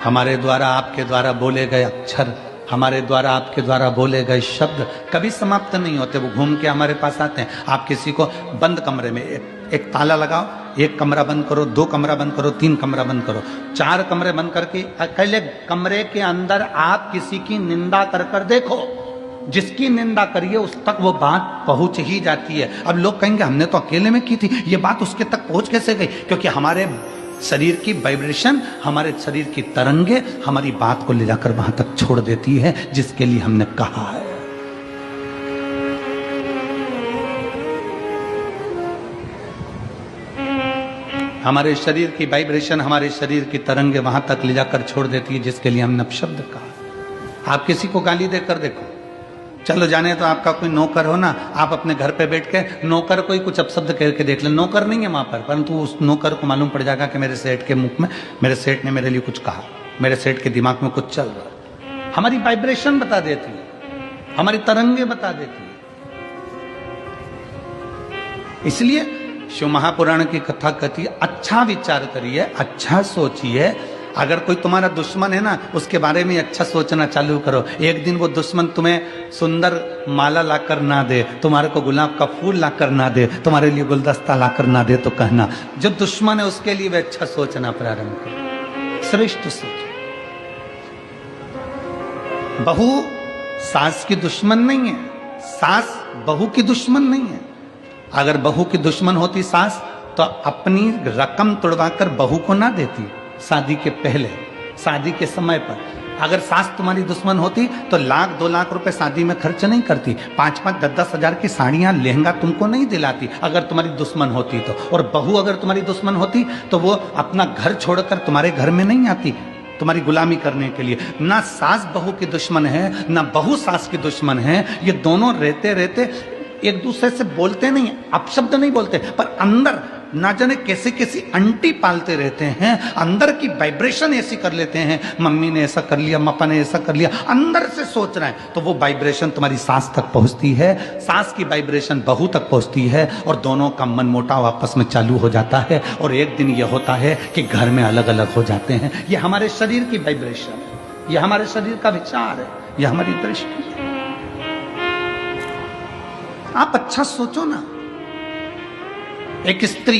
हमारे द्वारा आपके द्वारा बोले गए अक्षर, हमारे द्वारा आपके द्वारा बोले गए शब्द कभी समाप्त नहीं होते। वो घूम के हमारे पास आते हैं। आप किसी को बंद कमरे में एक ताला लगाओ, एक कमरा बंद करो, 2 कमरा बंद करो, 3 कमरा बंद करो, 4 कमरे बंद करके अकेले कमरे के अंदर आप किसी की निंदा कर देखो। जिसकी निंदा करिए उस तक वो बात पहुंच ही जाती है। अब लोग कहेंगे हमने तो अकेले में की थी, ये बात उसके तक पहुंच कैसे गई? क्योंकि हमारे शरीर की वाइब्रेशन, हमारे शरीर की तरंगे हमारी बात को ले जाकर वहां तक छोड़ देती है जिसके लिए हमने कहा है। हमारे शरीर की वाइब्रेशन, हमारे शरीर की तरंगे वहां तक ले जाकर छोड़ देती है जिसके लिए हमने अपशब्द कहा। आप किसी को गाली देकर देखो, चलो जाने तो आपका कोई नौकर हो ना, आप अपने घर पे बैठ के नौकर को ही कुछ अपशब्द कह के देख ले। नौकर नहीं है वहां पर, परंतु उस नौकर को मालूम पड़ जाएगा कि मेरे सेठ के मुख में, मेरे सेठ ने मेरे लिए कुछ कहा, मेरे सेठ के दिमाग में कुछ चल रहा है। हमारी वाइब्रेशन बता देती है, हमारी तरंगे बता देती है। इसलिए शिव महापुराण की कथा कहती है, अच्छा विचार करिए, अच्छा सोचिए। अगर कोई तुम्हारा दुश्मन है ना, उसके बारे में अच्छा सोचना चालू करो। एक दिन वो दुश्मन तुम्हें सुंदर माला लाकर ना दे, तुम्हारे को गुलाब का फूल लाकर ना दे, तुम्हारे लिए गुलदस्ता लाकर ना दे, तो कहना जो दुश्मन है उसके लिए वे अच्छा सोचना प्रारंभ करो, श्रेष्ठ सोच। बहू सास की दुश्मन नहीं है, सास बहू की दुश्मन नहीं है। अगर बहू की दुश्मन होती सास तो अपनी रकम तुड़वाकर बहू को ना देती शादी के पहले, शादी के समय पर। अगर सास तुम्हारी दुश्मन होती तो 1-2 लाख रुपए शादी में खर्च नहीं करती, 5-5, 10-10 हजार की साड़ियां, लहंगा तुमको नहीं दिलाती अगर तुम्हारी दुश्मन होती तो। और बहू अगर तुम्हारी दुश्मन होती तो वो अपना घर छोड़कर तुम्हारे घर में नहीं आती तुम्हारी गुलामी करने के लिए। ना सास बहू की दुश्मन है, ना बहू सास की दुश्मन है। ये दोनों रहते रहते एक दूसरे से बोलते नहीं, अपशब्द नहीं बोलते, पर अंदर ना जाने कैसे कैसी अंटी पालते रहते हैं। अंदर की वाइब्रेशन ऐसी कर लेते हैं, मम्मी ने ऐसा कर लिया, पापा ने ऐसा कर लिया, अंदर से सोच रहे हैं तो वो वाइब्रेशन तुम्हारी सास तक पहुंचती है, सास की वाइब्रेशन बहू तक पहुंचती है, और दोनों का मन मोटाव आपस में चालू हो जाता है। और एक दिन ये होता है कि घर में अलग अलग हो जाते हैं। ये हमारे शरीर की वाइब्रेशन है, ये हमारे शरीर का विचार है, ये हमारी दृष्टि है। आप अच्छा सोचो ना। एक स्त्री,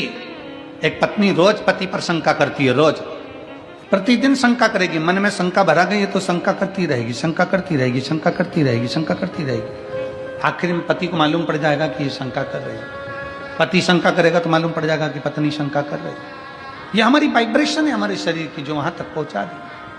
एक पत्नी रोज पति पर शंका करती है, रोज प्रतिदिन शंका करेगी। मन में शंका भरा गई है तो शंका करती रहेगी, शंका करती रहेगी, शंका करती रहेगी, शंका करती रहेगी। आखिर में पति को मालूम पड़ जाएगा कि ये शंका कर रही है। पति शंका करेगा तो मालूम पड़ जाएगा कि पत्नी शंका कर रही है। ये हमारी वाइब्रेशन है हमारे शरीर की जो वहां तक पहुंचा दी।